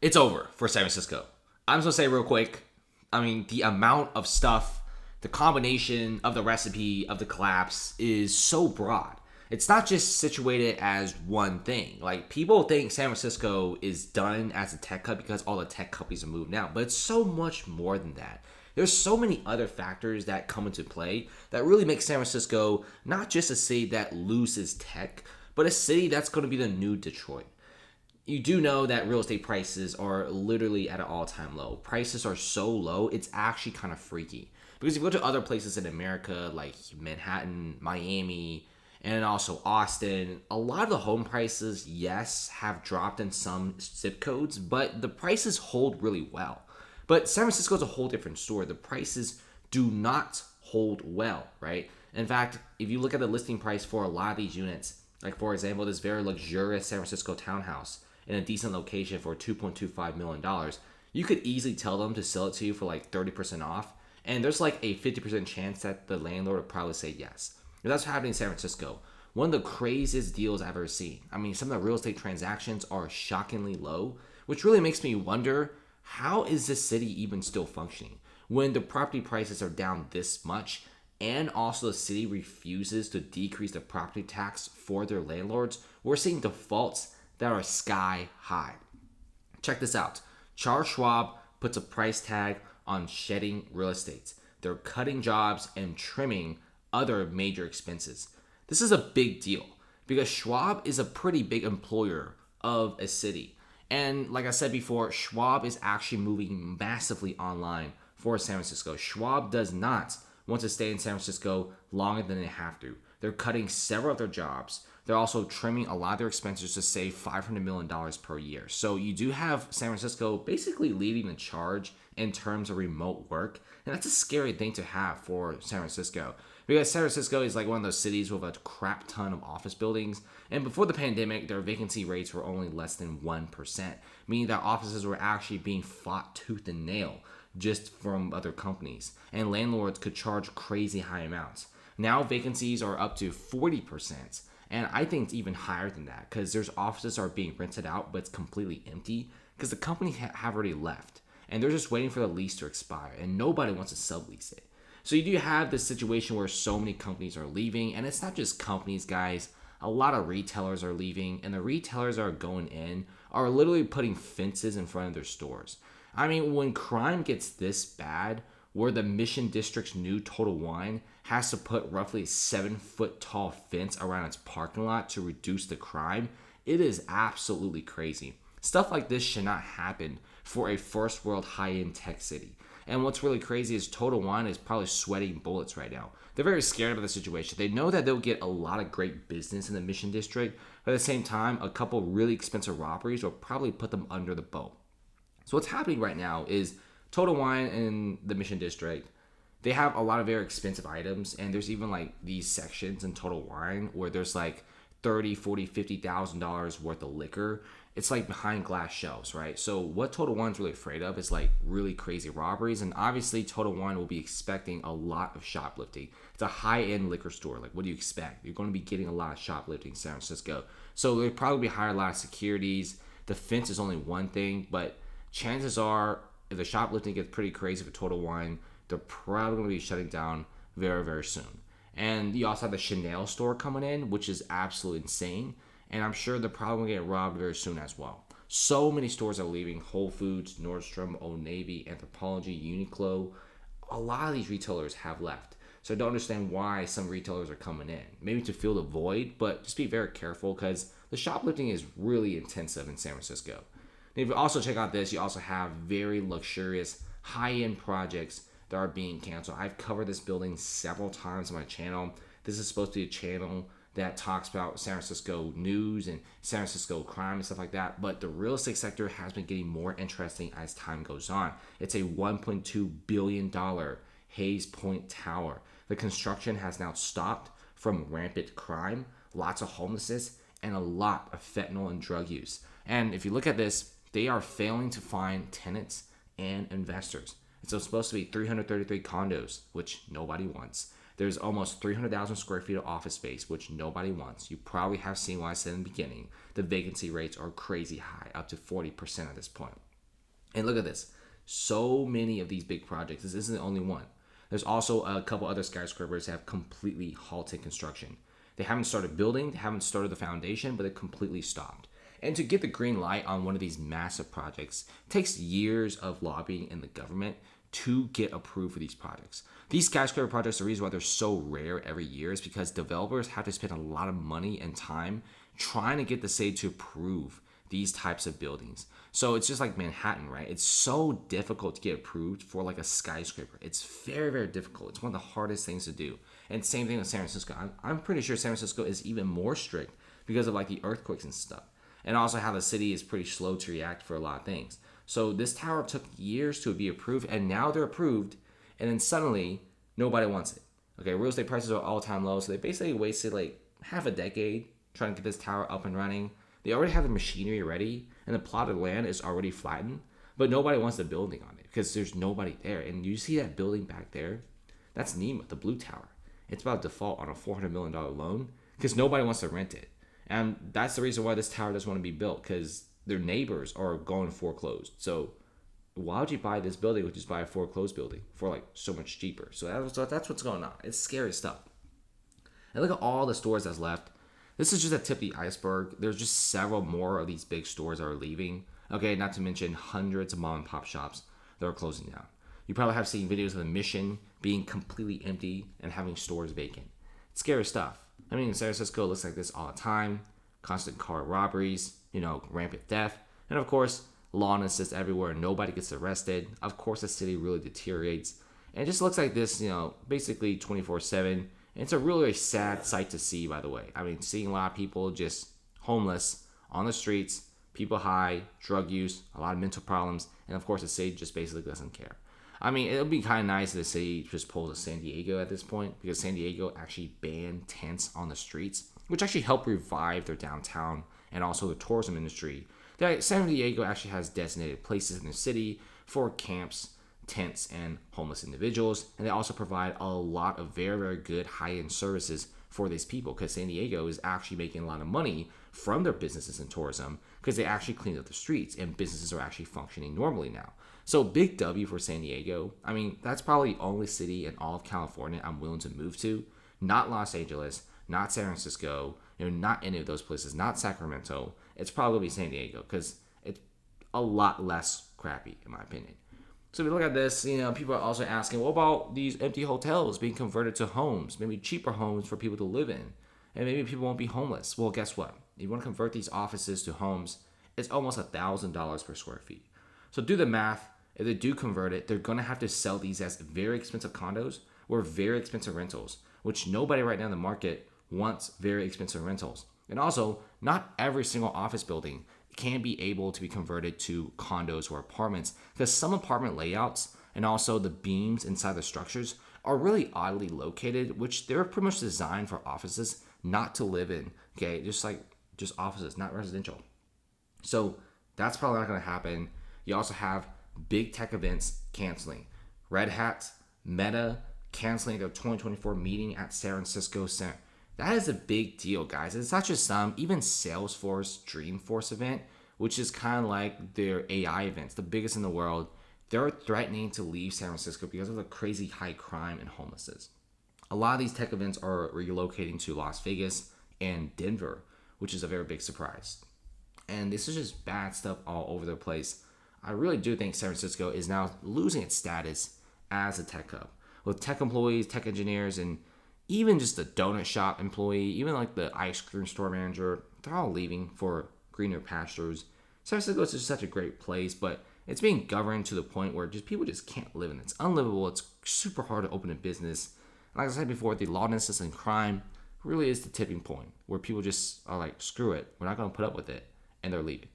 It's over for San Francisco. I'm just gonna say real quick. I mean, the amount of stuff, the combination of the recipe of the collapse is so broad. It's not just situated as one thing. Like, people think San Francisco is done as a tech hub because all the tech companies are moved out, but it's so much more than that. There's so many other factors that come into play that really make San Francisco not just a city that loses tech, but a city that's going to be the new Detroit. You do know that real estate prices are literally at an all-time low. Prices are so low, it's actually kind of freaky. Because if you go to other places in America, like Manhattan, Miami, and also Austin, a lot of the home prices, yes, have dropped in some zip codes, but the prices hold really well. But San Francisco is a whole different story. The prices do not hold well, right? In fact, if you look at the listing price for a lot of these units, like for example, this very luxurious San Francisco townhouse in a decent location for $2.25 million, you could easily tell them to sell it to you for like 30% off. And there's like a 50% chance that the landlord would probably say yes. And that's happening in San Francisco. One of the craziest deals I've ever seen. I mean, some of the real estate transactions are shockingly low, which really makes me wonder, how is this city even still functioning when the property prices are down this much, and also the city refuses to decrease the property tax for their landlords? We're seeing defaults that are sky high. Check this out. Charles Schwab puts a price tag on shedding real estate. They're cutting jobs and trimming other major expenses. This is a big deal because Schwab is a pretty big employer of a city. And like I said before, Schwab is actually moving massively online for San Francisco. Schwab does not want to stay in San Francisco longer than they have to. They're cutting several of their jobs. They're also trimming a lot of their expenses to save $500 million per year. So you do have San Francisco basically leading the charge in terms of remote work. And that's a scary thing to have for San Francisco, because San Francisco is like one of those cities with a crap ton of office buildings. And before the pandemic, their vacancy rates were only less than 1%, meaning that offices were actually being fought tooth and nail just from other companies. And landlords could charge crazy high amounts. Now vacancies are up to 40%. And I think it's even higher than that because there's offices that are being rented out, but it's completely empty because the company have already left. And they're just waiting for the lease to expire. And nobody wants to sublease it. So you do have this situation where so many companies are leaving. And it's not just companies, guys. A lot of retailers are leaving. And the retailers that are going in are literally putting fences in front of their stores. I mean, when crime gets this bad, where the Mission District's new Total Wine has to put roughly a 7-foot tall fence around its parking lot to reduce the crime, it is absolutely crazy. Stuff like this should not happen for a first world high-end tech city. And what's really crazy is Total Wine is probably sweating bullets right now. They're very scared about the situation. They know that they'll get a lot of great business in the Mission District, but at the same time, a couple really expensive robberies will probably put them under the boat. So what's happening right now is Total Wine in the Mission District, they have a lot of very expensive items, and there's even like these sections in Total Wine where there's like $30, $40, $50,000 worth of liquor. It's like behind glass shelves, right? So what Total Wine's really afraid of is like really crazy robberies, and obviously Total Wine will be expecting a lot of shoplifting. It's a high-end liquor store. Like, what do you expect? You're going to be getting a lot of shoplifting in San Francisco. So they'll probably hire a lot of securities. The fence is only one thing, but chances are if the shoplifting gets pretty crazy for Total Wine, they're probably going to be shutting down very, very soon. And you also have the Chanel store coming in, which is absolutely insane. And I'm sure they're probably going to get robbed very soon as well. So many stores are leaving. Whole Foods, Nordstrom, Old Navy, Anthropologie, Uniqlo. A lot of these retailers have left. So I don't understand why some retailers are coming in. Maybe to fill the void, but just be very careful because the shoplifting is really intensive in San Francisco. And if you also check out this, you also have very luxurious high-end projects that are being canceled. I've covered this building several times on my channel. This is supposed to be a channel that talks about San Francisco news and San Francisco crime and stuff like that. But the real estate sector has been getting more interesting as time goes on. It's a $1.2 billion Hayes Point Tower. The construction has now stopped from rampant crime, lots of homelessness, and a lot of fentanyl and drug use. And if you look at this, they are failing to find tenants and investors. It's supposed to be 333 condos, which nobody wants. There's almost 300,000 square feet of office space, which nobody wants. You probably have seen what I said in the beginning. The vacancy rates are crazy high, up to 40% at this point. And look at this. So many of these big projects. This isn't the only one. There's also a couple other skyscrapers that have completely halted construction. They haven't started building, they haven't started the foundation, but they completely stopped. And to get the green light on one of these massive projects takes years of lobbying in the government to get approved for these projects. These skyscraper projects, the reason why they're so rare every year is because developers have to spend a lot of money and time trying to get the city to approve these types of buildings. So it's just like Manhattan, right? It's so difficult to get approved for like a skyscraper. It's very, very difficult. It's one of the hardest things to do. And same thing with San Francisco. I'm pretty sure San Francisco is even more strict because of like the earthquakes and stuff. And also how the city is pretty slow to react for a lot of things. So this tower took years to be approved, and now they're approved, and then suddenly nobody wants it. Okay, real estate prices are all-time low, so they basically wasted like half a decade trying to get this tower up and running. They already have the machinery ready, and the plot of land is already flattened, but nobody wants the building on it because there's nobody there. And you see that building back there? That's NEMA, the blue tower. It's about to default on a $400 million loan because nobody wants to rent it. And that's the reason why this tower doesn't want to be built, because their neighbors are going foreclosed. So why would you buy this building, which is buy a foreclosed building for like so much cheaper? So that's what's going on. It's scary stuff. And look at all the stores that's left. This is just a tip of the iceberg. There's just several more of these big stores that are leaving. Okay, not to mention hundreds of mom and pop shops that are closing down. You probably have seen videos of the Mission being completely empty and having stores vacant. It's scary stuff. I mean, San Francisco looks like this all the time. Constant car robberies, rampant theft, and of course, lawlessness everywhere. Nobody gets arrested. Of course, the city really deteriorates. And it just looks like this, basically 24/7. And it's a really sad sight to see, by the way. I mean, seeing a lot of people just homeless on the streets, people high, drug use, a lot of mental problems, and of course, the city just basically doesn't care. I mean, it would be kind of nice if the city just pulls a San Diego at this point, because San Diego actually banned tents on the streets, which actually helped revive their downtown and also the tourism industry. San Diego actually has designated places in the city for camps, tents, and homeless individuals, and they also provide a lot of very, very good high-end services for these people, because San Diego is actually making a lot of money from their businesses and tourism because they actually cleaned up the streets and businesses are actually functioning normally now. So big W for San Diego. I mean, that's probably the only city in all of California I'm willing to move to. Not Los Angeles, not San Francisco, not any of those places, not Sacramento. It's probably San Diego because it's a lot less crappy in my opinion. So if you look at this, people are also asking, what about these empty hotels being converted to homes, maybe cheaper homes for people to live in, and maybe people won't be homeless? Well, guess what? If you want to convert these offices to homes, it's almost $1,000 per square feet. So do the math. If they do convert it, they're going to have to sell these as very expensive condos or very expensive rentals, which nobody right now in the market wants very expensive rentals. And also, not every single office building can be able to be converted to condos or apartments, because some apartment layouts and also the beams inside the structures are really oddly located, which they're pretty much designed for offices not to live in. Okay, just offices, not residential. So that's probably not going to happen. You also have big tech events canceling. Red Hat, Meta canceling their 2024 meeting at San Francisco Center. That is a big deal, guys. It's not just even Salesforce Dreamforce event, which is kind of like their AI events, the biggest in the world. They're threatening to leave San Francisco because of the crazy high crime and homelessness. A lot of these tech events are relocating to Las Vegas and Denver, which is a very big surprise. And this is just bad stuff all over the place. I really do think San Francisco is now losing its status as a tech hub, with tech employees, tech engineers, and even just the donut shop employee, even like the ice cream store manager, they're all leaving for greener pastures. San Francisco is just such a great place, but it's being governed to the point where people just can't live in it. It's unlivable. It's super hard to open a business. Like I said before, the lawlessness and crime really is the tipping point where people just are like, screw it, we're not going to put up with it, and they're leaving.